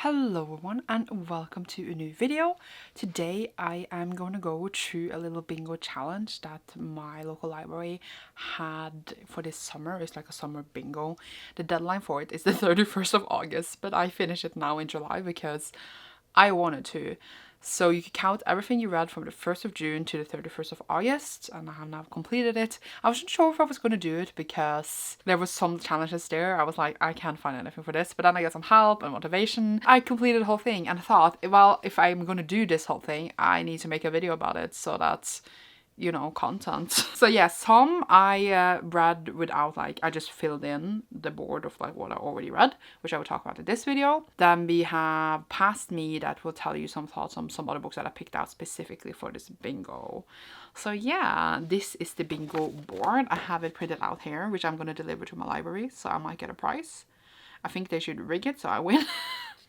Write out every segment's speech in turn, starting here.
Hello everyone and welcome to a new video. Today I am going to go through a little bingo challenge that my local library had for this summer. It's like a summer bingo. The deadline for it is the 31st of August, but I finish it now in July because I wanted to. So you can count everything you read from the 1st of June to the 31st of August, and I have now completed it. I wasn't sure if I was going to do it because there was some challenges there. I was like, I can't find anything for this, but then I got some help and motivation. I completed the whole thing and thought, well, if I'm going to do this whole thing, I need to make a video about it so that's, you know, content. So yeah, some I read without, like, I just filled in the board of like what I already read, which I will talk about in this video. Then we have Past Me that will tell you some thoughts on some other books that I picked out specifically for this bingo. So yeah, this is the bingo board. I have it printed out here, which I'm going to deliver to my library, so I might get a prize. I think they should rig it so I win.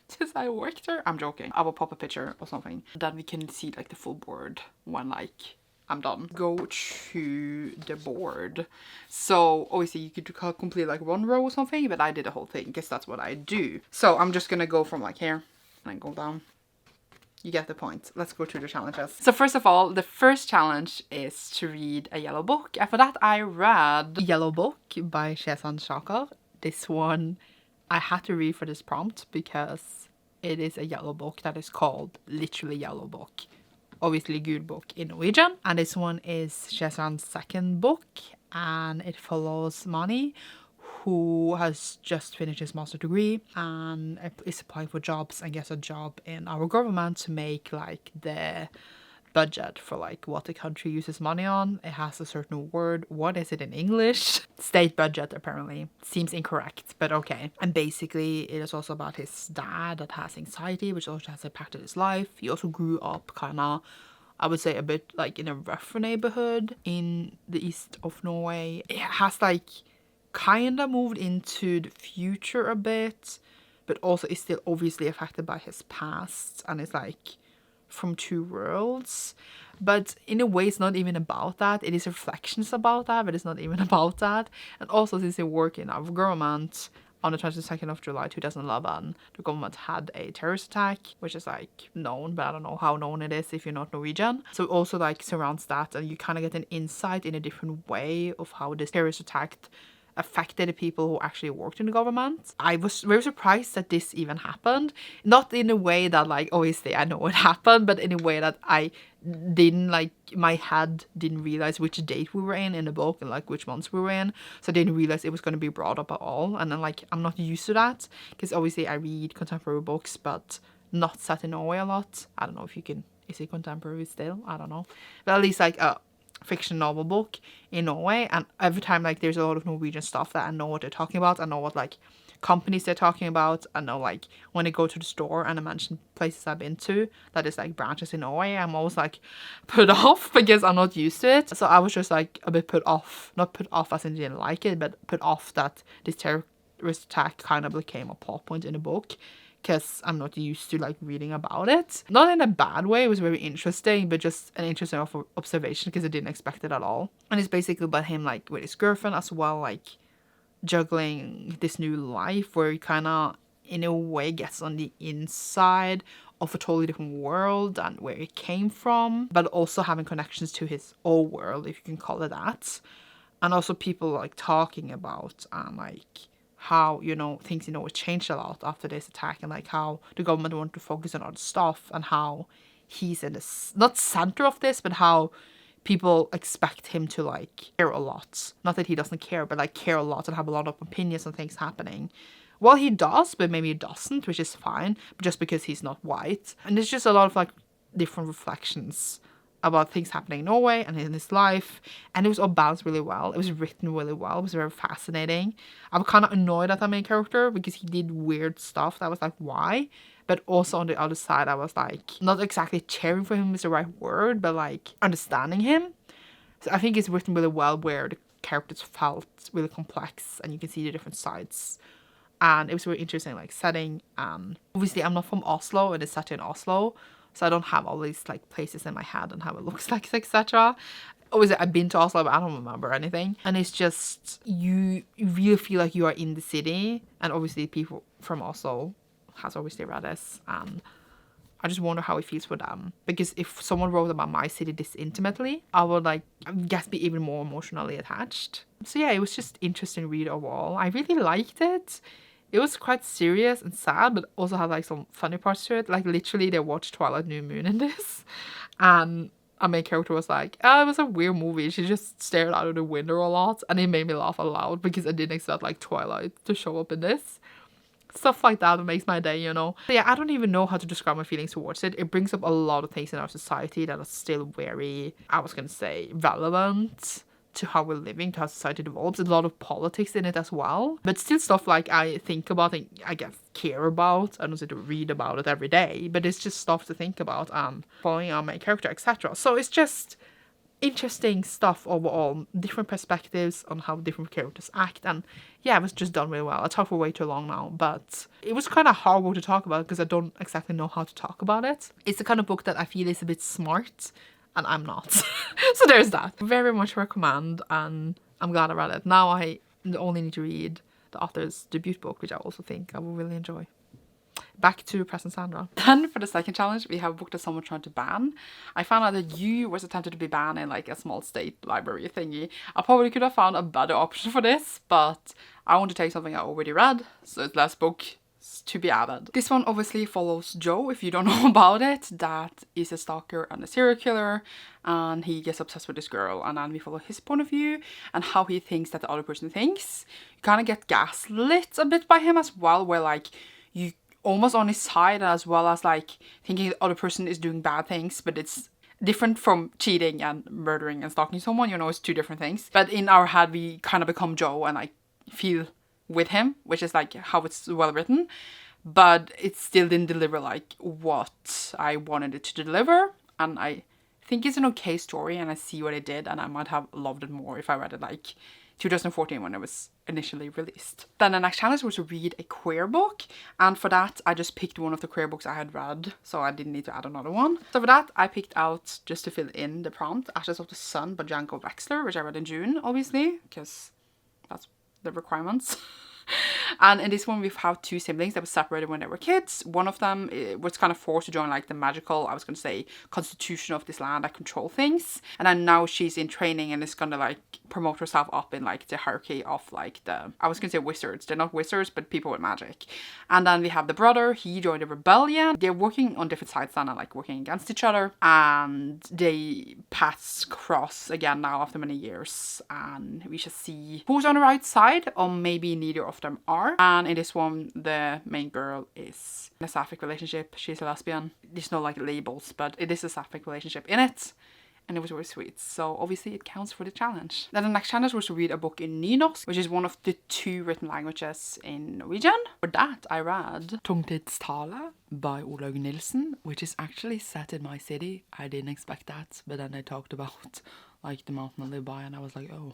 Since I worked there. I'm joking. I will pop a picture or something. Then we can see like the full board when like I'm done. Go to the board. So obviously you could complete like one row or something, but I did the whole thing because that's what I do. So I'm just gonna go from like here and then go down. You get the point. Let's go through the challenges. So first of all, the first challenge is to read a yellow book. And for that I read Yellow Book by Shezan Shakar. This one I had to read for this prompt because it is a yellow book that is called literally Yellow Book. Obviously Gul book in Norwegian, and this one is Shezan's second book, and it follows Mani, who has just finished his master's degree and is applying for jobs and gets a job in our government to make like the budget for like what the country uses money on. It has a certain word. What is it in English? State budget, apparently. Seems incorrect, but okay. And basically it is also about his dad that has anxiety, which also has impacted his life. He also grew up kind of, I would say, a bit like in a rougher neighborhood in the east of Norway. It has like kind of moved into the future a bit, but also is still obviously affected by his past, and it's like from two worlds. But in a way it's not even about that. It is reflections about that, but it's not even about that. And also, since they work in our government, on the 22nd of July 2011 the government had a terrorist attack, which is like known, but I don't know how known it is if you're not Norwegian. So it also like surrounds that, and you kind of get an insight in a different way of how this terrorist attack affected the people who actually worked in the government. I was very surprised that this even happened. Not in a way that like, obviously I know it happened, but in a way that I didn't like, my head didn't realize which date we were in the book and like which months we were in. So I didn't realize it was going to be brought up at all. And then like, I'm not used to that because obviously I read contemporary books, but not set in Norway a lot. I don't know if you can, is it contemporary still? I don't know. But at least like fiction novel book in Norway, and every time like there's a lot of Norwegian stuff that I know what they're talking about. I know what like companies they're talking about. I know like when I go to the store and I mention places I've been to that is like branches in Norway, I'm always like put off because I'm not used to it. So I was just like a bit put off, not put off as in didn't like it, but put off that this terrorist attack kind of became a plot point in the book, because I'm not used to like reading about it. Not in a bad way, it was very interesting, but just an interesting observation because I didn't expect it at all. And it's basically about him like with his girlfriend as well, like juggling this new life where he kind of in a way gets on the inside of a totally different world and where he came from, but also having connections to his old world, if you can call it that. And also people like talking about like how, you know, things, you know, changed a lot after this attack, and like how the government wanted to focus on other stuff, and how he's in this, not center of this, but how people expect him to like care a lot. Not that he doesn't care, but like care a lot and have a lot of opinions on things happening. Well, he does, but maybe he doesn't, which is fine, just because he's not white. And there's just a lot of like different reflections about things happening in Norway and in his life, and it was all balanced really well. It was written really well. It was very fascinating. I was kind of annoyed at the main character because he did weird stuff that was like, why? But also on the other side, I was like, not exactly cheering for him is the right word, but like understanding him. So I think it's written really well where the characters felt really complex and you can see the different sides. And it was really interesting, like setting. Obviously I'm not from Oslo, and it's set in Oslo, so I don't have all these like places in my head and how it looks like, etc. Obviously I've been to Oslo, but I don't remember anything. And it's just, you really feel like you are in the city. And obviously people from Oslo has obviously read this, and I just wonder how it feels for them. Because if someone wrote about my city this intimately, I would like, I guess, be even more emotionally attached. So yeah, it was just interesting read overall. I really liked it. It was quite serious and sad, but also had like some funny parts to it. Like literally they watched Twilight New Moon in this. And a main character was like, oh, it was a weird movie. She just stared out of the window a lot. And it made me laugh aloud because I didn't expect like Twilight to show up in this. Stuff like that makes my day, you know. But yeah, I don't even know how to describe my feelings towards it. It brings up a lot of things in our society that are still very, I was gonna say, relevant to how we're living, to how society develops. A lot of politics in it as well. But still stuff like I think about and I guess care about. I don't say to read about it every day, but it's just stuff to think about and following our main character, etc. So it's just interesting stuff overall, different perspectives on how different characters act, and yeah, it was just done really well. I talked for way too long now, but it was kind of horrible to talk about because I don't exactly know how to talk about it. It's the kind of book that I feel is a bit smart, and I'm not. So there's that. Very much recommend, and I'm glad I read it. Now I only need to read the author's debut book, which I also think I will really enjoy. Back to Present Sandra. Then for the second challenge, we have a book that someone tried to ban. I found out that You was attempted to be banned in like a small state library thingy. I probably could have found a better option for this, but I want to take something I already read, so it's less book to be added. This one obviously follows Joe, if you don't know about it. That is a stalker and a serial killer, and he gets obsessed with this girl, and then we follow his point of view and how he thinks that the other person thinks. You kind of get gaslit a bit by him as well, where like you almost on his side, as well as like thinking the other person is doing bad things, but it's different from cheating and murdering and stalking someone, you know, it's two different things. But in our head we kind of become Joe and like feel with him, which is like how it's well written, but it still didn't deliver like what I wanted it to deliver. And I think it's an okay story, and I see what it did, and I might have loved it more if I read it like 2014 when it was initially released. Then the next challenge was to read a queer book, and for that I just picked one of the queer books I had read, so I didn't need to add another one. So for that I picked out, just to fill in the prompt, Ashes of the Sun by Janko Wexler, which I read in June, obviously, because that's the requirements. And in this one we have two siblings that were separated when they were kids. One of them was kind of forced to join like the magical, I was going to say, constitution of this land that control things. And then now she's in training and is going to like promote herself up in like the hierarchy of like the, I was going to say wizards. They're not wizards, but people with magic. And then we have the brother. He joined a rebellion. They're working on different sides then and like working against each other. And they paths cross again now after many years. And we shall see who's on the right side, or maybe neither of them are. And in this one the main girl is in a sapphic relationship. She's a lesbian. There's no like labels, but it is a sapphic relationship in it, and it was really sweet, so obviously it counts for the challenge. Then the next challenge was to read a book in nynorsk, which is one of the two written languages in Norwegian. For that I read Tungtidstale by Olaug Nilsen, which is actually set in my city. I didn't expect that, but then they talked about like the mountain I live by, and I was like, oh.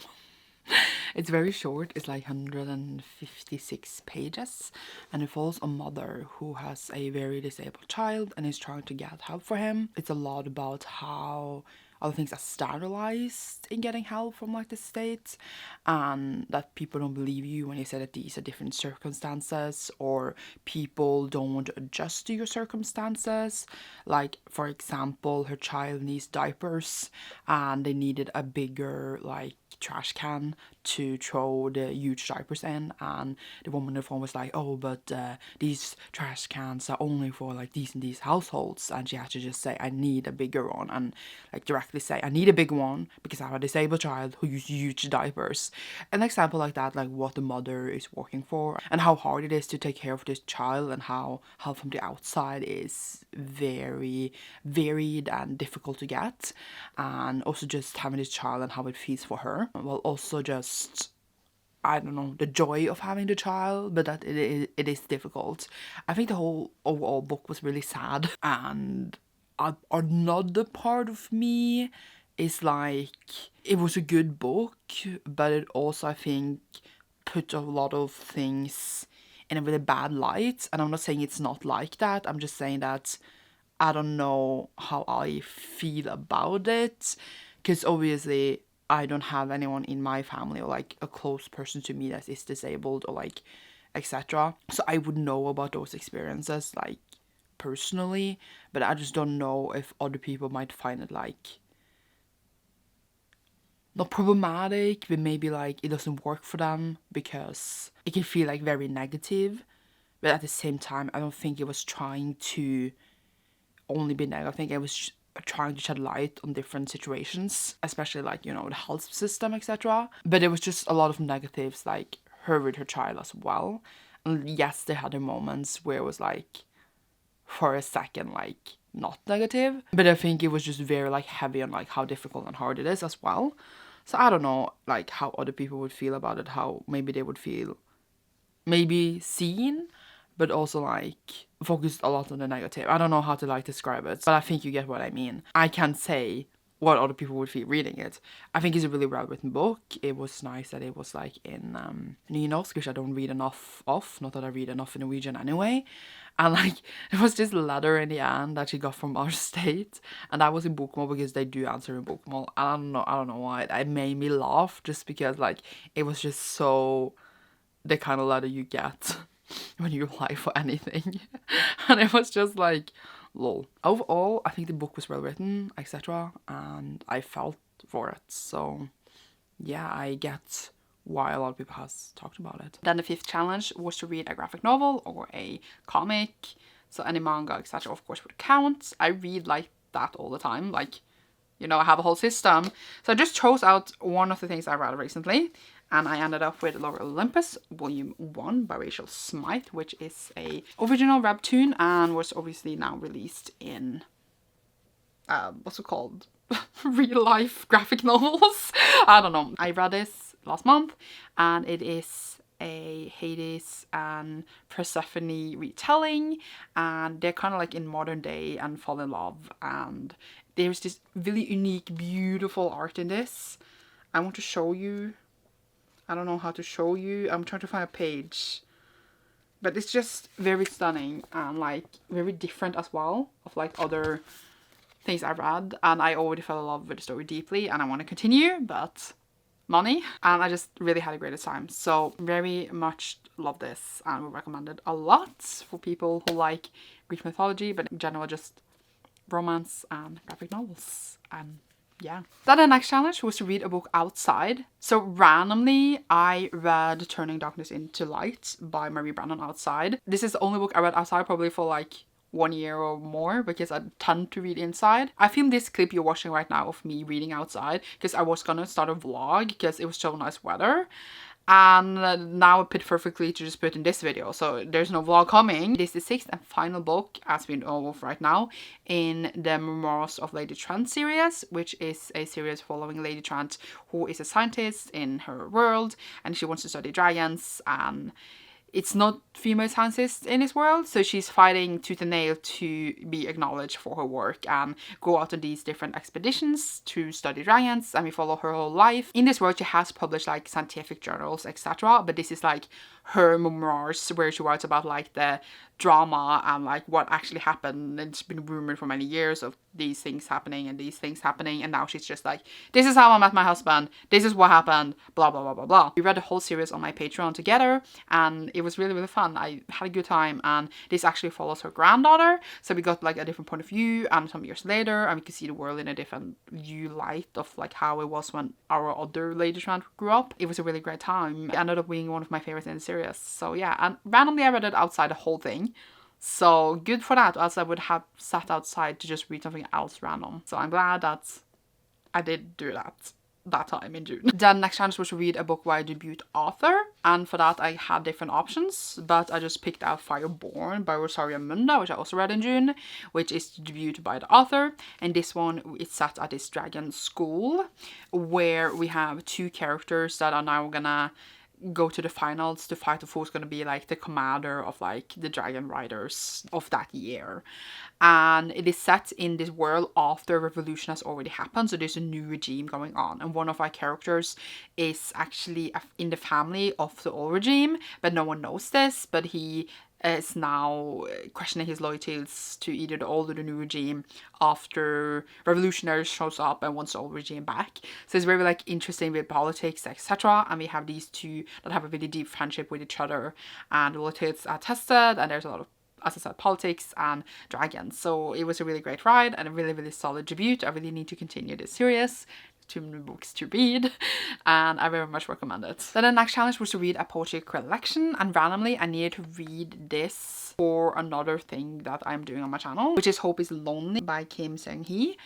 It's very short. It's like 156 pages, and it follows a mother who has a very disabled child and is trying to get help for him. It's a lot about how other things are standardized in getting help from like the state, and that people don't believe you when you say that these are different circumstances, or people don't want to adjust to your circumstances. Like for example, her child needs diapers and they needed a bigger like trash can to throw the huge diapers in, and the woman on the phone was like, oh, but these trash cans are only for like these and these households, and she had to just say, I need a bigger one, and like directly say, I need a big one because I have a disabled child who uses huge diapers. An example like that, like what the mother is working for and how hard it is to take care of this child, and how help from the outside is very varied and difficult to get, and also just having this child and how it feels for her. Well, also just, I don't know, the joy of having the child, but that it is difficult. I think the whole overall book was really sad, and another part of me is like, it was a good book, but it also, I think, put a lot of things in a really bad light, and I'm not saying it's not like that, I'm just saying that I don't know how I feel about it, because obviously I don't have anyone in my family or like a close person to me that is disabled or like etc. So I would know about those experiences like personally, but I just don't know if other people might find it like not problematic, but maybe like it doesn't work for them because it can feel like very negative. But at the same time, I don't think it was trying to only be negative. I think it was trying to shed light on different situations, especially like, you know, the health system, etc. But it was just a lot of negatives, like her with her child as well. And yes, they had their moments where it was like, for a second, like not negative, but I think it was just very like heavy on like how difficult and hard it is as well. So I don't know like how other people would feel about it, how maybe they would feel maybe seen, but also like focused a lot on the negative. I don't know how to like describe it, but I think you get what I mean. I can't say what other people would feel reading it. I think it's a really well written book. It was nice that it was like in nynorsk, which I don't read enough of. Not that I read enough in Norwegian anyway. And like it was this letter in the end that she got from our state, and that was in Bokmål because they do answer in Bokmål. I don't know why. It made me laugh just because like it was just so the kind of letter you get when you apply for anything. And it was just like, lol. Overall, I think the book was well written, etc. And I felt for it. So yeah, I get why a lot of people has talked about it. Then the fifth challenge was to read a graphic novel or a comic. So any manga, etc. of course would count. I read like that all the time. Like, you know, I have a whole system. So I just chose out one of the things I read recently. And I ended up with Laurel Olympus, Volume 1 by Rachel Smythe, which is a original webtoon and was obviously now released in, what's it called? Real life graphic novels. I don't know. I read this last month and it is a Hades and Persephone retelling, and they're kind of like in modern day and fall in love, and there's this really unique, beautiful art in this. I want to show you. I don't know how to show you. I'm trying to find a page. But it's just very stunning and like very different as well of like other things I read. And I already fell in love with the story deeply and I want to continue, but money. And I just really had a great time. So very much love this and would recommend it a lot for people who like Greek mythology, but in general just romance and graphic novels. And yeah. Then the next challenge was to read a book outside. So randomly, I read Turning Darkness into Light by Marie Brennan outside. This is the only book I read outside probably for like 1 year or more because I tend to read inside. I filmed this clip you're watching right now of me reading outside because I was gonna start a vlog because it was so nice weather. And now it fit perfectly to just put in this video, so there's no vlog coming. It is the sixth and final book, as we know of right now, in the Memoirs of Lady Trant series, which is a series following Lady Trant, who is a scientist in her world and she wants to study dragons, and it's not female scientists in this world, so she's fighting tooth and nail to be acknowledged for her work and go out on these different expeditions to study dragons, and we follow her whole life. In this world, she has published like scientific journals, etc., but this is like her memoirs where she writes about like the drama and like what actually happened. It's been rumored for many years of these things happening and these things happening, and now she's just like, this is how I met my husband, this is what happened, blah blah blah blah blah. We read the whole series on my Patreon together and it was really fun. I had a good time, and this actually follows her granddaughter, so we got like a different point of view and some years later, and we could see the world in a different view light of like how it was when our other Lady Trant grew up. It was a really great time. It ended up being one of my favorites in the series. So yeah, and randomly I read it outside the whole thing. So good for that, else I would have sat outside to just read something else random. So I'm glad that I did do that time in June. Then next challenge was to read a book by a debut author, and for that I had different options, but I just picked out Fireborn by Rosaria Munda, which I also read in June, which is debuted by the author. And this one is set at this dragon school where we have two characters that are now gonna go to the finals to fight who's going to be like the commander of like the dragon riders of that year. And it is set in this world after revolution has already happened, so there's a new regime going on, and one of our characters is actually in the family of the old regime, but no one knows this, but he is now questioning his loyalties to either the old or the new regime after revolutionaries shows up and wants the old regime back. So it's very like interesting with politics, etc. And we have these two that have a really deep friendship with each other, and the loyalties are tested, and there's a lot of, as I said, politics and dragons. So it was a really great ride and a really, really solid debut. I really need to continue this series. Too many books to read, and I very much recommend it. Then the next challenge was to read a poetry collection, and randomly I needed to read this for another thing that I'm doing on my channel, which is Hope is Lonely by Kim Seung-hee.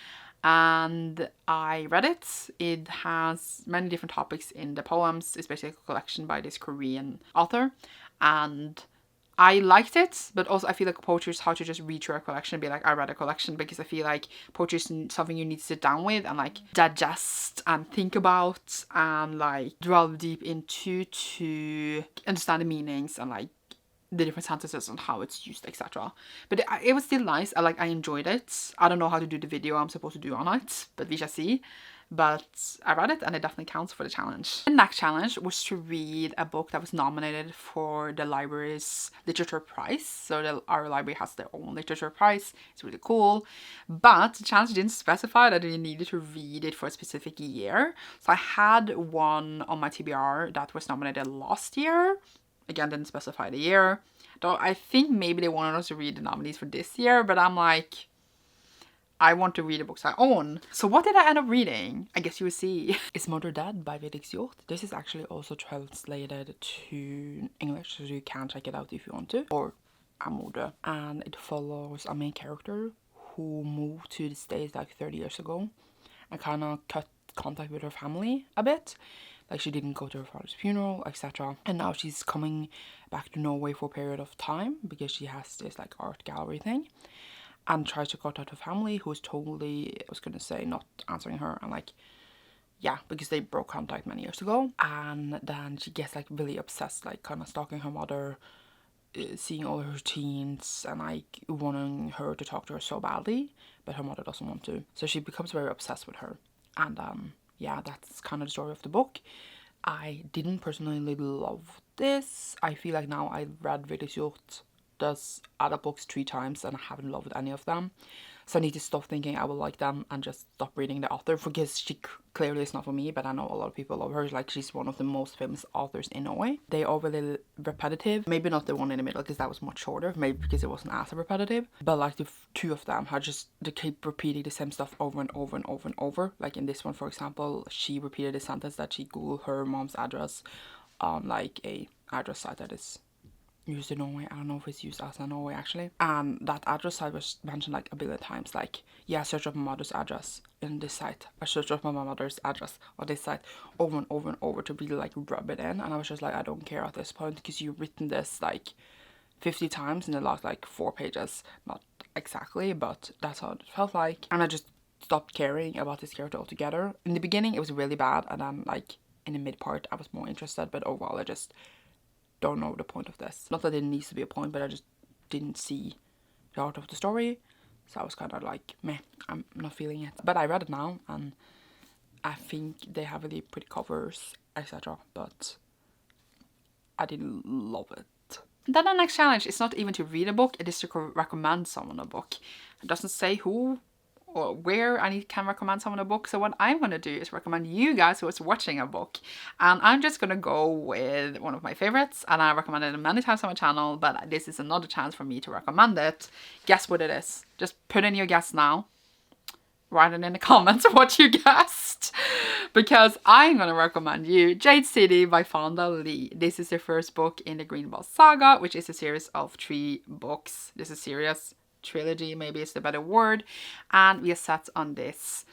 And I read it. It has many different topics in the poems. It's basically a collection by this Korean author, and I liked it, but also I feel like poetry is hard to just read through a collection and be like, I read a collection, because I feel like poetry is something you need to sit down with and like digest and think about and like delve deep into to understand the meanings and like the different sentences and how it's used, etc. But it was still nice. I enjoyed it. I don't know how to do the video I'm supposed to do on it, but we shall see. But I read it and it definitely counts for the challenge. The next challenge was to read a book that was nominated for the library's literature prize. So our library has their own literature prize. It's really cool. But the challenge didn't specify that you needed to read it for a specific year. So I had one on my TBR that was nominated last year. Again, didn't specify the year. Though I think maybe they wanted us to read the nominees for this year, but I'm like, I want to read the books I own. So what did I end up reading? I guess you will see. Is Mother Dead by Felix Hjort. This is actually also translated to English, so you can check it out if you want to. Or Amode. And it follows a main character who moved to the States like 30 years ago and kind of cut contact with her family a bit. Like she didn't go to her father's funeral, etc. And now she's coming back to Norway for a period of time because she has this like art gallery thing. And tries to contact her family, who is totally, I was gonna say, not answering her. And like, yeah, because they broke contact many years ago. And then she gets like really obsessed, like kind of stalking her mother, seeing all her routines and like wanting her to talk to her so badly, but her mother doesn't want to. So she becomes very obsessed with her. And yeah, that's kind of the story of the book. I didn't personally love this. I feel like now I read Felix Hjort does other books 3 times and I haven't loved any of them. So I need to stop thinking I will like them and just stop reading the author, because she clearly is not for me, but I know a lot of people love her. Like, she's one of the most famous authors in Norway. They are really repetitive. Maybe not the one in the middle, because that was much shorter. Maybe because it wasn't as repetitive. But like the 2 of them are just, they keep repeating the same stuff over and over and over and over. Like in this one, for example, she repeated the sentence that she googled her mom's address on like a address site that is used in Norway. I don't know if it's used outside Norway actually. And that address site was mentioned like a billion times. Like, yeah, search up my mother's address in this site. I searched up my mother's address on this site over and over and over to really like rub it in. And I was just like, I don't care at this point, because you've written this like 50 times in the last like 4 pages. Not exactly, but that's how it felt like. And I just stopped caring about this character altogether. In the beginning it was really bad, and then like in the mid part I was more interested, but overall I just don't know the point of this. Not that it needs to be a point, but I just didn't see the art of the story. So I was kind of like, meh, I'm not feeling it. But I read it now, and I think they have really pretty covers, etc. But I didn't love it. Then the next challenge is not even to read a book, it is to recommend someone a book. It doesn't say who or where I can recommend someone a book. So what I'm going to do is recommend you guys who is watching a book. And I'm just going to go with one of my favorites. And I recommended it many times on my channel, but this is another chance for me to recommend it. Guess what it is? Just put in your guess now. Write it in the comments what you guessed. Because I'm going to recommend you Jade City by Fonda Lee. This is the first book in the Green Ball Saga, which is a series of 3 books. This is serious. Trilogy maybe is the better word, and we are set on this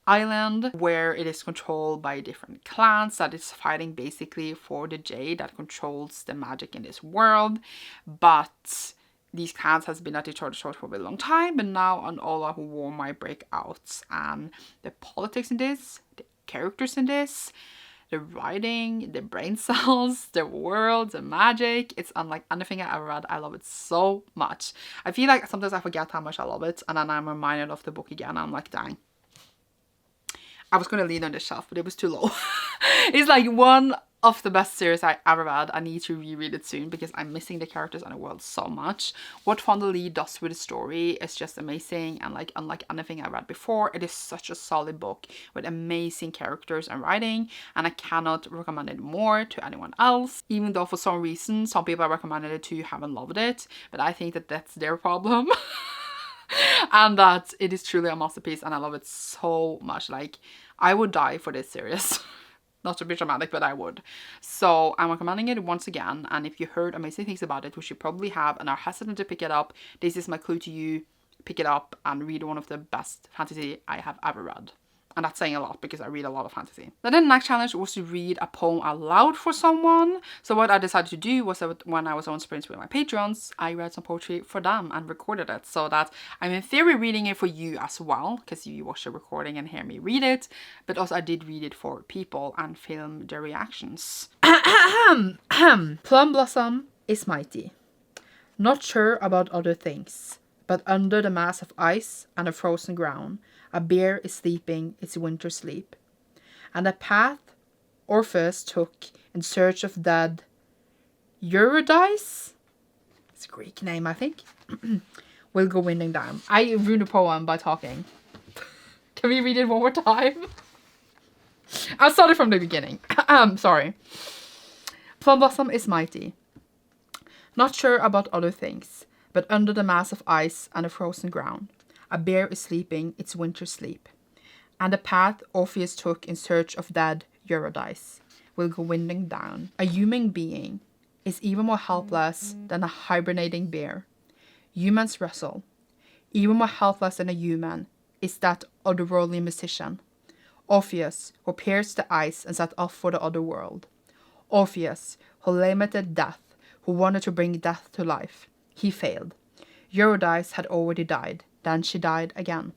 island where it is controlled by different clans that is fighting basically for the jade that controls the magic in this world. But these clans has been at each other's throat for a very long time, but now an all-out war might break out, and the politics in this, the characters in this, the writing, the brain cells, the world, the magic. It's unlike anything I ever read. I love it so much. I feel like sometimes I forget how much I love it, and then I'm reminded of the book again. I'm like, dang. I was going to lean on the shelf, but it was too low. It's like one of the best series I ever read. I need to reread it soon because I'm missing the characters and the world so much. What Fonda Lee does with the story is just amazing, and like unlike anything I read before, it is such a solid book with amazing characters and writing, and I cannot recommend it more to anyone else. Even though for some reason some people I recommended it to haven't loved it, but I think that that's their problem. And that it is truly a masterpiece, and I love it so much. Like, I would die for this series. Not to be dramatic, but I would. So I'm recommending it once again, and if you heard amazing things about it, which you probably have and are hesitant to pick it up, this is my clue to you. Pick it up and read one of the best fantasy I have ever read. And that's saying a lot because I read a lot of fantasy. Then the next challenge was to read a poem aloud for someone. So what I decided to do was that when I was on sprints with my patrons, I read some poetry for them and recorded it, so that I'm in theory reading it for you as well, because you watch the recording and hear me read it. But also I did read it for people and film their reactions. Plum blossom is mighty, not sure about other things, but under the mass of ice and the frozen ground, a bear is sleeping its winter sleep. And the path Orpheus took in search of dead Eurydice, it's a Greek name I think, will go winding down. I ruined the poem by talking. Can we read it one more time? I'll start it from the beginning. Sorry. Plum blossom is mighty, not sure about other things, but under the mass of ice and the frozen ground, a bear is sleeping its winter sleep. And the path Orpheus took in search of dead Eurydice will go winding down. A human being is even more helpless than a hibernating bear. Humans wrestle. Even more helpless than a human is that otherworldly musician. Orpheus, who pierced the ice and set off for the other world. Orpheus, who limited death, who wanted to bring death to life. He failed. Eurydice had already died. Then she died again.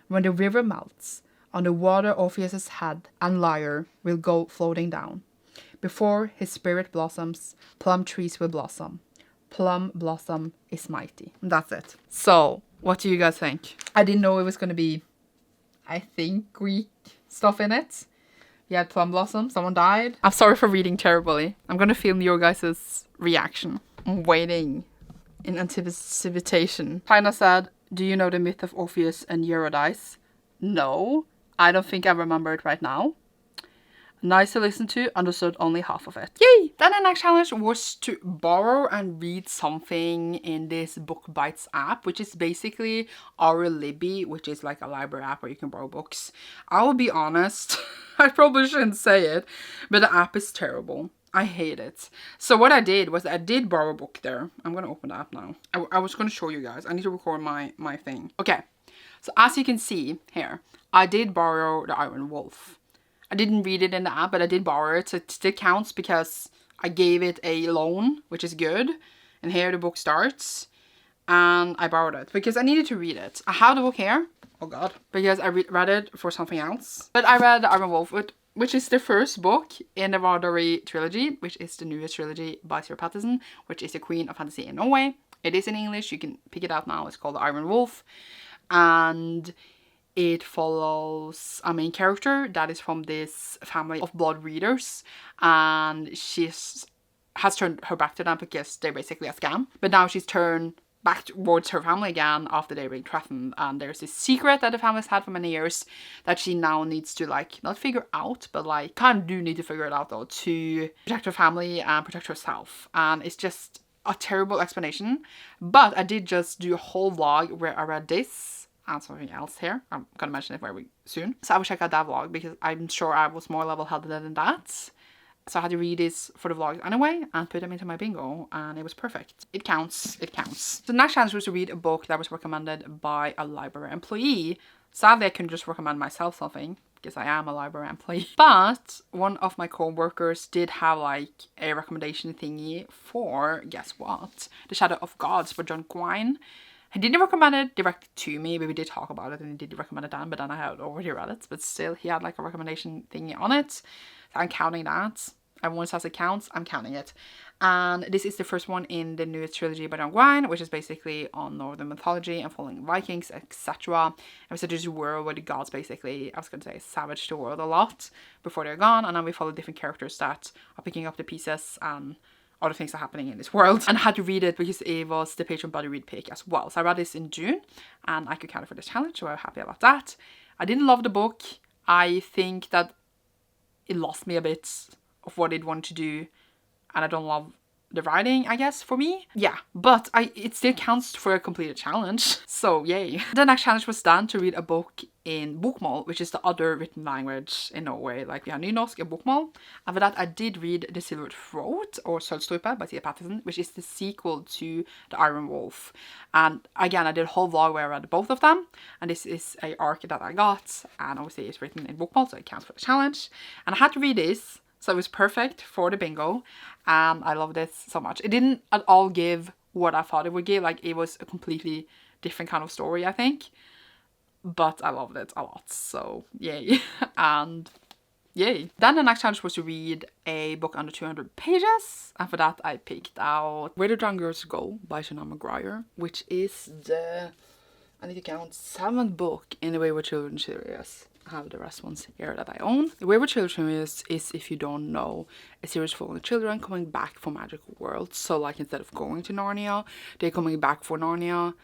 When the river melts, on the water Orpheus's head and lyre will go floating down. Before his spirit blossoms, plum trees will blossom. Plum blossom is mighty. And that's it. So, what do you guys think? I didn't know it was going to be, I think, Greek stuff in it. You had plum blossom, someone died. I'm sorry for reading terribly. I'm going to film your guys' reaction. I'm waiting in anticipation. Tina said, do you know the myth of Orpheus and Eurydice? No, I don't think I remember it right now. Nice to listen to, understood only half of it. Yay! Then the next challenge was to borrow and read something in this Book Bites app, which is basically our Libby, which is like a library app where you can borrow books. I will be honest, I probably shouldn't say it, but the app is terrible. I hate it. So what I did was I did borrow a book there. I'm going to open the app now. I was going to show you guys. I need to record my thing. Okay. So as you can see here, I did borrow The Iron Wolf. I didn't read it in the app, but I did borrow it. So it still counts because I gave it a loan, which is good. And here the book starts. And I borrowed it because I needed to read it. I have the book here. Oh God. Because I read it for something else. But I read The Iron Wolf, which is the first book in the Vardari trilogy, which is the newest trilogy by Sir Patterson, which is the Queen of Fantasy in Norway. It is in English. You can pick it out now. It's called The Iron Wolf. And it follows a main character that is from this family of blood readers. And has turned her back to them because they're basically a scam. But now she's turned back towards her family again after they've been threatened, and there's this secret that the family's had for many years that she now needs to like not figure out, but like kind of do need to figure it out though, to protect her family and protect herself. And it's just a terrible explanation, but I did just do a whole vlog where I read this and something else here. I'm gonna mention it very soon, so I will check out that vlog because I'm sure I was more level-headed than that. So I had to read this for the vlog anyway and put them into my bingo, and it was perfect. It counts, it counts. The next challenge was to read a book that was recommended by a library employee. Sadly, I couldn't just recommend myself something because I am a library employee. But one of my co-workers did have like a recommendation thingy for, guess what? The Shadow of Gods for John Quine. He didn't recommend it directly to me, but we did talk about it and he did recommend it then, but then I had already read it. But still, he had like a recommendation thingy on it. So I'm counting that. Everyone says it counts, I'm counting it. And this is the first one in the newest trilogy by John Gwyn, which is basically on Northern mythology and following Vikings, etc. And so there's a world where the gods basically, I was going to say, savage the world a lot before they're gone. And then we follow different characters that are picking up the pieces and other things are happening in this world. And I had to read it because it was the Patreon buddy read pick as well. So I read this in June and I could count it for this challenge, so I'm happy about that. I didn't love the book. I think that it lost me a bit of what it wanted to do, and I don't love the writing, I guess, for me. Yeah, but it still counts for a completed challenge, so yay. The next challenge was done to read a book in BOOKCLUB, which is the other written language in Norway. Like we have nynorsk and BOOKCLUB. And for that I did read The Silver Throat, or Sølvstrupe by Tia Patterson, which is the sequel to The Iron Wolf. And again, I did a whole vlog where I read both of them, and this is a arc that I got, and obviously it's written in BOOKCLUB, so it counts for the challenge. And I had to read this, so it was perfect for the bingo, and I loved it so much. It didn't at all give what I thought it would give. Like, it was a completely different kind of story, I think, but I loved it a lot, so yay. And yay. Then the next challenge was to read a book under 200 pages, and for that I picked out Where the Drowned Girls Go by Sinead McGuire, which is the, I need to count, 7th book in the Wayward Children series. I have the rest ones here that I own. The Wayward Children is, if you don't know, a series following children coming back from magical worlds. So like, instead of going to Narnia, they're coming back for Narnia,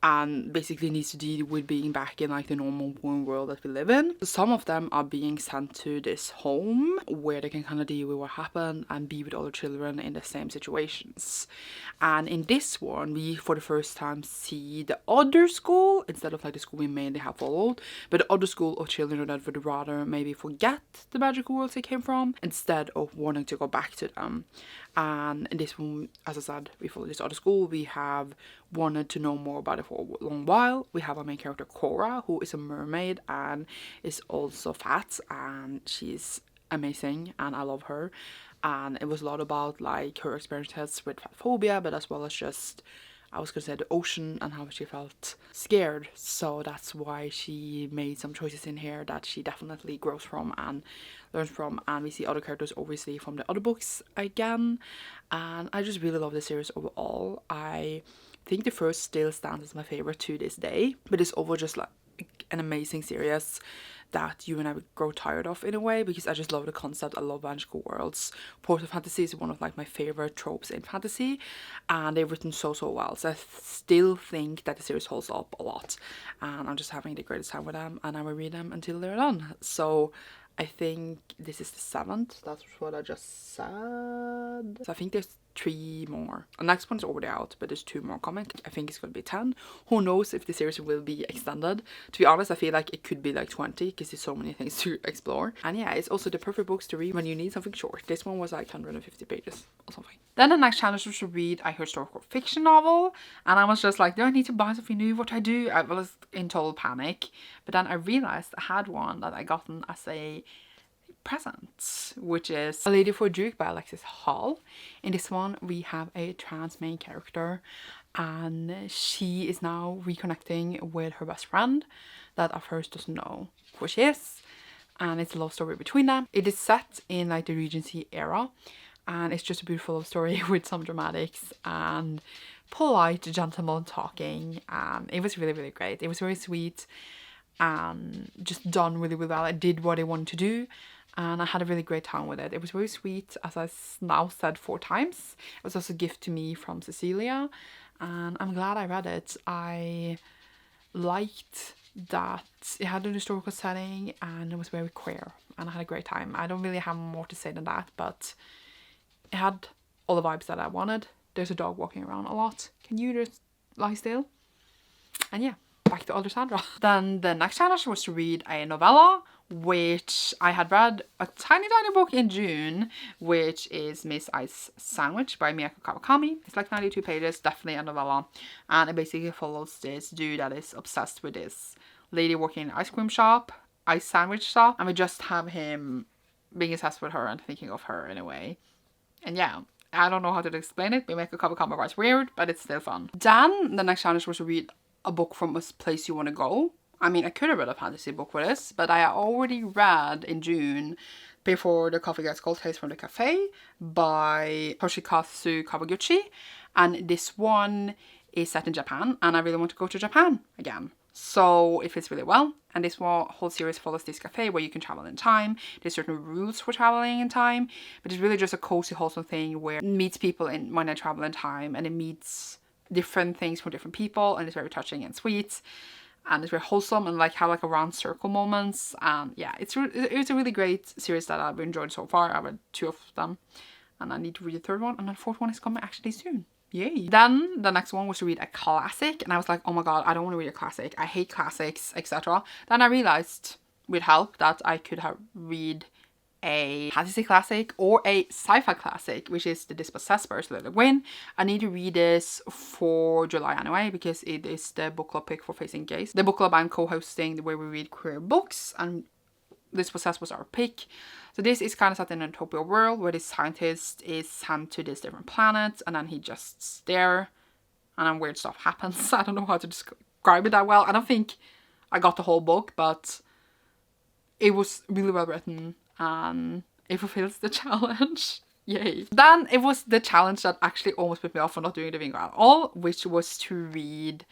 and basically needs to deal with being back in like the normal world that we live in. Some of them are being sent to this home where they can kind of deal with what happened and be with other children in the same situations. And in this one, we for the first time see the other school instead of like the school we mainly have followed, but the other school of children that would rather maybe forget the magical worlds they came from instead of wanting to go back to them. And in this one, as I said, we follow this other school. We have wanted to know more about it for a long while. We have our main character Cora, who is a mermaid and is also fat, and she's amazing and I love her. And it was a lot about like her experiences with fat phobia, but as well as just, I was gonna say, the ocean and how she felt scared. So that's why she made some choices in here that she definitely grows from and learns from. And we see other characters obviously from the other books again, and I just really love the series overall. I think the first still stands as my favorite to this day, but it's over just like an amazing series that you and I would grow tired of in a way, because I just love the concept. I love magical worlds. Portal fantasy is one of like my favorite tropes in fantasy, and they've written so well. So I still think that the series holds up a lot, and I'm just having the greatest time with them, and I will read them until they're done. So I think this is the 7th. That's what I just said. So I think there's 3 more. The next one's already out, but there's 2 more coming. I think it's going to be 10. Who knows if the series will be extended. To be honest, I feel like it could be like 20 because there's so many things to explore. And yeah, it's also the perfect books to read when you need something short. This one was like 150 pages or something. Then the next challenge was to read a historical fiction novel, and I was just like, do I need to buy something new? What do I do? I was in total panic, but then I realized I had one that I gotten as a present, which is A Lady for a Duke by Alexis Hall. In this one we have a trans main character, and she is now reconnecting with her best friend that at first doesn't know who she is, and it's a love story between them. It is set in like the Regency era, and it's just a beautiful love story with some dramatics and polite gentlemen talking, and it was really great. It was very sweet and just done really well. I did what I wanted to do, and I had a really great time with it. It was very sweet, as I now said 4 times. It was also a gift to me from Cecilia, and I'm glad I read it. I liked that it had an historical setting and it was very queer, and I had a great time. I don't really have more to say than that, but it had all the vibes that I wanted. There's a dog walking around a lot. Can you just lie still? And yeah, back to Alexandra. Then the next challenge was to read a novella, which I had read a tiny book in June, which is Miss Ice Sandwich by Miyako Kawakami. It's like 92 pages, definitely a novella, and it basically follows this dude that is obsessed with this lady working in an ice cream shop, ice sandwich shop, and we just have him being obsessed with her and thinking of her in a way. And yeah, I don't know how to explain it. Miyako Kawakami writes weird, but it's still fun. Then the next challenge was to read a book from a place you want to go. I mean, I could have read a fantasy book for this, but I already read in June before the coffee gets cold, Tales from the Cafe by Toshikazu Kawaguchi. And this one is set in Japan, and I really want to go to Japan again. So it fits really well. And this whole series follows this cafe where you can travel in time. There's certain rules for traveling in time, but it's really just a cozy, wholesome thing where it meets people when they travel in time, and it meets different things from different people, and it's very touching and sweet, and it's very wholesome, and like have like a round circle moments. And yeah, it's a really great series that I've enjoyed so far. I've read 2 of them, and I need to read the 3rd one, and the 4th one is coming actually soon. Yay. Then the next one was to read a classic, and I was like, oh my god, I don't want to read a classic. I hate classics, etc. Then I realized with help that I could have read a fantasy classic or a sci-fi classic, which is The Dispossessed by Ursula Le Guin. I need to read this for July anyway, because it is the book club pick for Facing Gaze. The book club I'm co-hosting where we read queer books, and Dispossessed was our pick. So this is kind of set in a utopia world where this scientist is sent to this different planet, and then he just's there, and then weird stuff happens. I don't know how to describe it that well. I don't think I got the whole book, but it was really well written, and it fulfills the challenge. Yay. Then it was the challenge that actually almost put me off for not doing the bingo at all, which was to read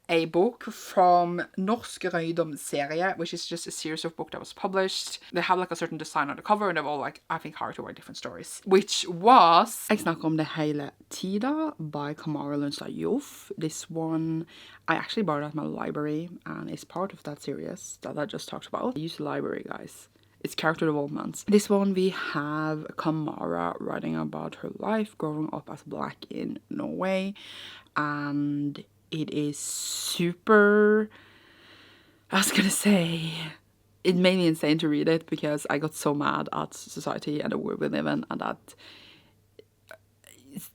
a book from Norsk Røydom-serie, which is just a series of books that was published. They have like a certain design on the cover, and they're all like, I think, hard to write different stories. Which was Jeg snakker om det hele tida by Kamara Lundstad Joff. This one I actually borrowed at my library, and it's part of that series that I just talked about. I use the library, guys. It's character development. This one we have Kamara writing about her life growing up as Black in Norway, and it is super, I was gonna say, it made me insane to read it because I got so mad at society and the world we live in, and that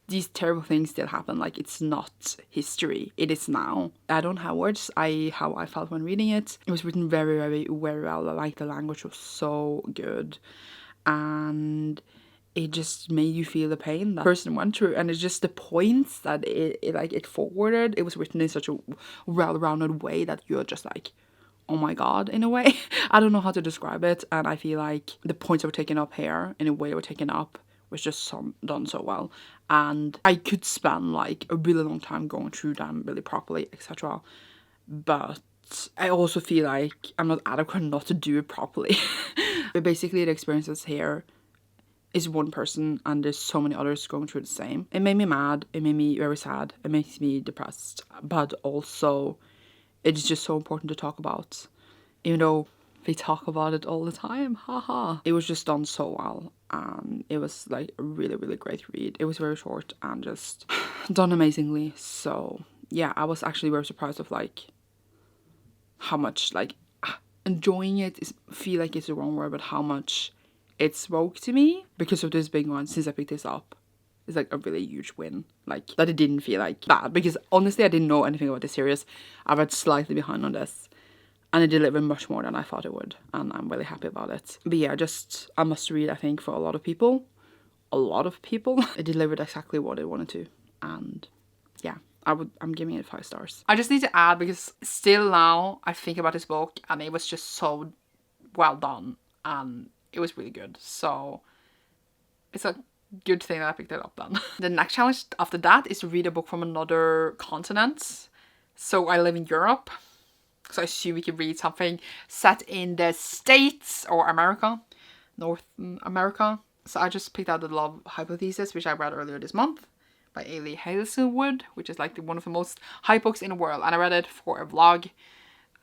these terrible things still happen. Like, it's not history, it is now. I don't have words how I felt when reading it. It was written very, very, very well. Like, the language was so good, and it just made you feel the pain that the person went through, and it's just the points that it forwarded. It was written in such a well-rounded way that you're just like, oh my god, in a way. I don't know how to describe it, and I feel like the points that were taken up here, in a way they were taken up, was just done so well. And I could spend like a really long time going through them really properly, etc. But I also feel like I'm not adequate not to do it properly. But basically the experiences here is one person, and there's so many others going through the same. It made me mad, it made me very sad, it makes me depressed, but also it's just so important to talk about, even though we talk about it all the time, haha. It was just done so well, and it was like a really, really great read. It was very short and just done amazingly. So yeah, I was actually very surprised of like how much like enjoying it feel like it's the wrong word, but how much it spoke to me because of this big one since I picked this up. It's like a really huge win. Like, that it didn't feel like bad, because honestly I didn't know anything about this series. I read slightly behind on this, and it delivered much more than I thought it would, and I'm really happy about it. But yeah, just a must read, I think, for a lot of people. It delivered exactly what it wanted to, and yeah, I'm giving it 5 stars. I just need to add, because still now I think about this book, and it was just so well done, and it was really good. So it's a good thing that I picked it up then. The next challenge after that is to read a book from another continent. So I live in Europe, so I assume we can read something set in the States or America, North America. So I just picked out The Love Hypothesis, which I read earlier this month by Ailey Hazelwood, which is like one of the most hype books in the world. And I read it for a vlog,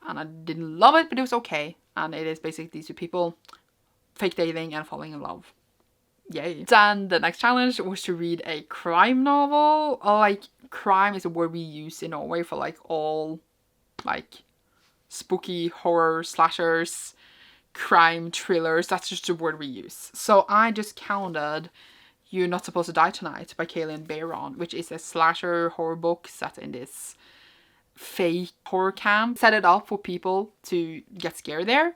and I didn't love it, but it was okay. And it is basically these 2 people fake dating and falling in love. Yay. Then the next challenge was to read a crime novel. Like, crime is a word we use in Norway for like all like spooky horror slashers, crime thrillers. That's just the word we use. So I just counted You're Not Supposed to Die Tonight by Kaylin Bayron, which is a slasher horror book set in this fake horror camp. Set it up for people to get scared there,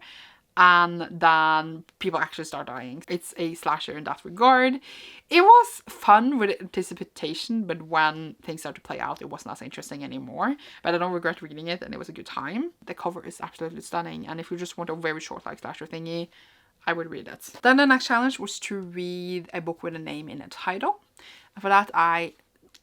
and then people actually start dying. It's a slasher in that regard. It was fun with anticipation, but when things started to play out, it wasn't as interesting anymore. But I don't regret reading it, and it was a good time. The cover is absolutely stunning, and if you just want a very short like slasher thingy, I would read it. Then the next challenge was to read a book with a name in a title. And for that, I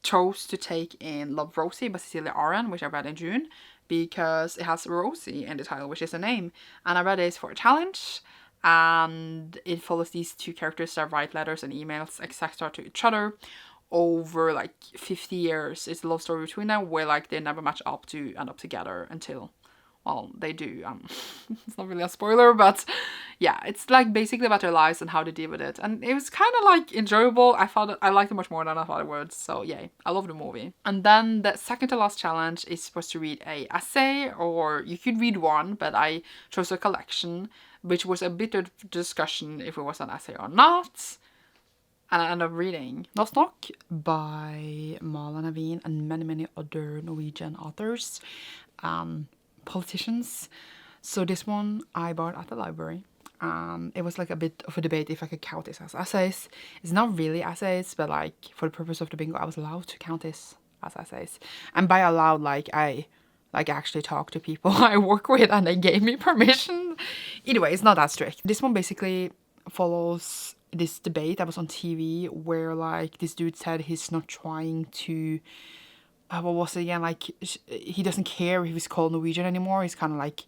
chose to take in Love Rosie by Cecilia Aren, which I read in June, because it has Rosie in the title, which is a name. And I read this for a challenge, and it follows these two characters that write letters and emails, etc. to each other over like 50 years. It's a love story between them where like they never match up to end up together until, well, they do. It's not really a spoiler, but yeah, it's like basically about their lives and how they deal with it. And it was kind of like enjoyable. I liked it much more than I thought it would. So yay, I love the movie. And then the second to last challenge is supposed to read a essay, or you could read one, but I chose a collection, which was a bit of discussion if it was an essay or not. And I ended up reading Nostok by Malin Avin and many other Norwegian authors, politicians. So this one I bought at the library. It was like a bit of a debate if I could count this as essays. It's not really essays, but like for the purpose of the bingo, I was allowed to count this as essays. And by allowed, like I actually talked to people I work with and they gave me permission. Either way, it's not that strict. This one basically follows this debate that was on TV where like this dude said he's not trying to what was it again, like he doesn't care if he's called Norwegian anymore. He's kind of like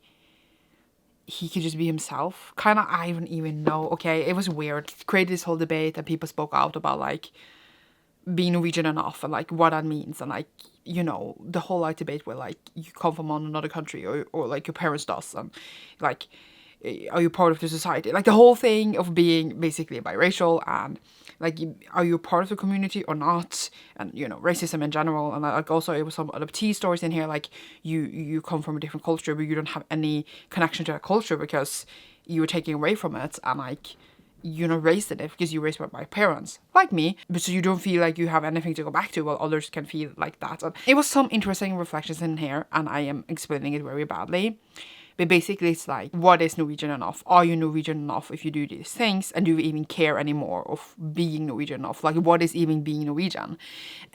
he could just be himself, kind of. I don't even know. Okay, it was weird. It created this whole debate and people spoke out about like being Norwegian enough and like what that means, and like, you know, the whole like debate where like you come from another country or like your parents does, and like are you part of the society, like the whole thing of being basically biracial, and like are you part of the community or not, and you know, racism in general. And like also it was some adoptee stories in here, like you come from a different culture but you don't have any connection to that culture because you were taken away from it, and like you're not raised in it because you were raised by parents like me, but so you don't feel like you have anything to go back to, while others can feel like that. And it was some interesting reflections in here, and I am explaining it very badly. But basically it's like, what is Norwegian enough? Are you Norwegian enough if you do these things? And do you even care anymore of being Norwegian enough? Like, what is even being Norwegian?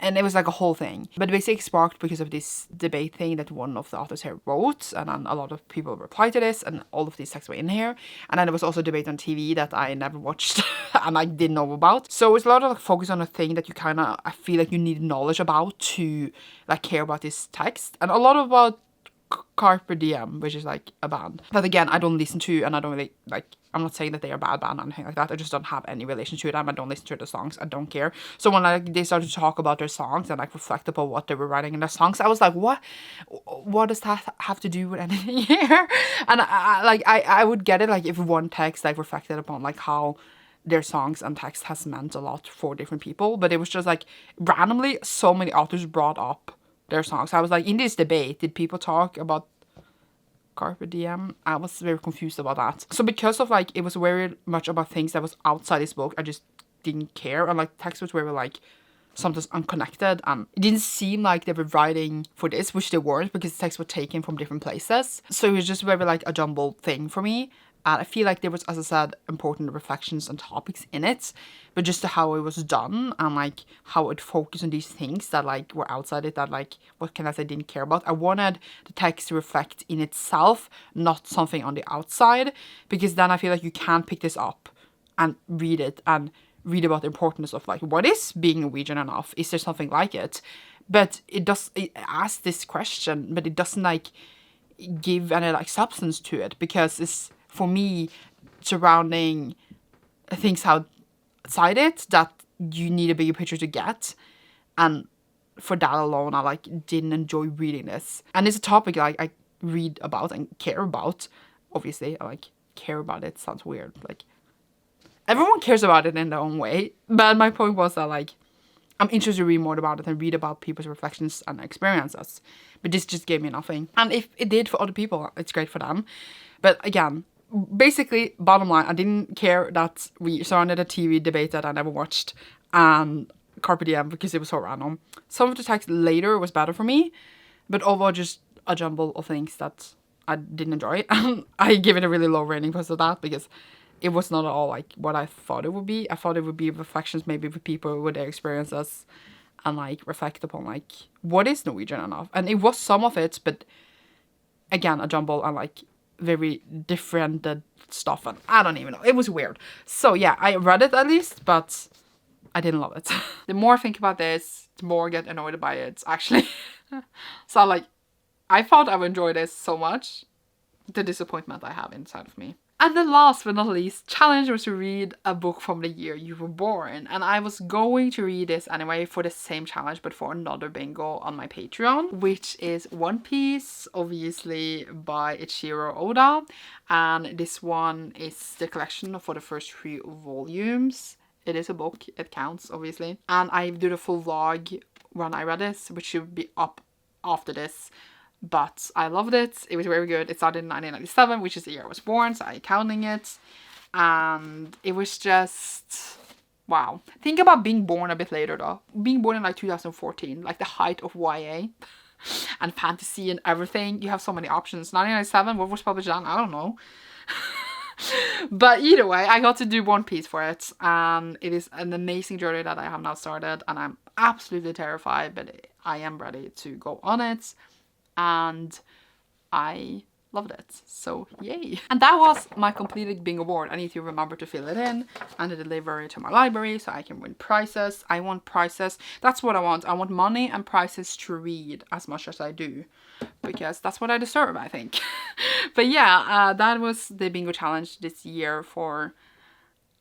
And it was like a whole thing. But basically sparked because of this debate thing that one of the authors here wrote. And then a lot of people replied to this, and all of these texts were in here. And then there was also a debate on TV that I never watched and I didn't know about. So it's a lot of like focus on a thing that you kind of, I feel like you need knowledge about to like care about this text. And a lot about Carpe Diem, which is like a band that again I don't listen to, and I don't really like, I'm not saying that they are a bad band or anything like that, I just don't have any relation to them. I don't listen to the songs, I don't care. So when like they started to talk about their songs and like reflect upon what they were writing in their songs, I was like, what does that have to do with anything here? And I would get it like if one text like reflected upon like how their songs and text has meant a lot for different people, but it was just like randomly so many authors brought up their songs. I was like, in this debate, did people talk about Carpe Diem? I was very confused about that. So because of like, it was very much about things that was outside this book, I just didn't care. And like, text was very like, sometimes unconnected. It didn't seem like they were writing for this, which they weren't, because the texts were taken from different places. So it was just very like a jumbled thing for me. And I feel like there was, as I said, important reflections and topics in it, but just how it was done and like how it focused on these things that like were outside it, that like, what can I say, didn't care about. I wanted the text to reflect in itself, not something on the outside, because then I feel like you can pick this up and read it and read about the importance of like, what is being Norwegian enough? Is there something like it? But it asks this question, but it doesn't like give any like substance to it, because it's, for me, surrounding things outside it that you need a bigger picture to get. And for that alone, I like didn't enjoy reading this. And it's a topic like I read about and care about. Obviously, I like care about it. Sounds weird. Like everyone cares about it in their own way. But my point was that like I'm interested to read more about it and read about people's reflections and experiences. But this just gave me nothing. And if it did for other people, it's great for them. But again, basically, bottom line, I didn't care that we surrounded a TV debate that I never watched and Carpe Diem because it was so random. Some of the text later was better for me, but overall just a jumble of things that I didn't enjoy. And I give it a really low rating because of that, because it was not at all like what I thought it would be. I thought it would be reflections maybe with people with their experiences and like reflect upon like what is Norwegian enough. And it was some of it, but again, a jumble and like very different stuff, and I don't even know. It was weird. So yeah, I read it at least, but I didn't love it. The more I think about this, the more I get annoyed by it, actually. So like, I thought I would enjoy this so much. The disappointment I have inside of me. And the last but not least challenge was to read a book from the year you were born. And I was going to read this anyway for the same challenge, but for another bingo on my Patreon, which is One Piece, obviously by Ichiro Oda. And this one is the collection for the first 3 volumes. It is a book, it counts, obviously. And I did a full vlog when I read this, which should be up after this. But I loved it. It was very good. It started in 1997, which is the year I was born, so I'm counting it. And it was just, wow. Think about being born a bit later though. Being born in like 2014, like the height of YA and fantasy and everything. You have so many options. 1997, what was published then? I don't know. But either way, I got to do One Piece for it. It is an amazing journey that I have now started. And I'm absolutely terrified, but I am ready to go on it. And I loved it. So yay. And that was my completed bingo board. I need to remember to fill it in and deliver it to my library so I can win prizes. I want prizes. That's what I want. I want money and prizes to read as much as I do, because that's what I deserve, I think. But yeah, that was the bingo challenge this year for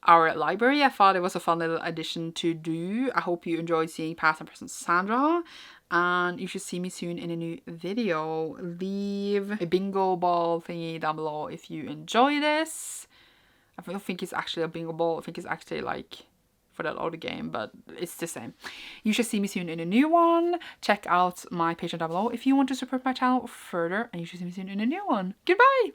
our library. I thought it was a fun little addition to do. I hope you enjoyed seeing past and present Sandra. And you should see me soon in a new video. Leave a bingo ball thingy down below if you enjoy this. I don't think it's actually a bingo ball. I think it's actually like for that other game, but it's the same. You should see me soon in a new one. Check out my Patreon down below if you want to support my channel further. And you should see me soon in a new one. Goodbye!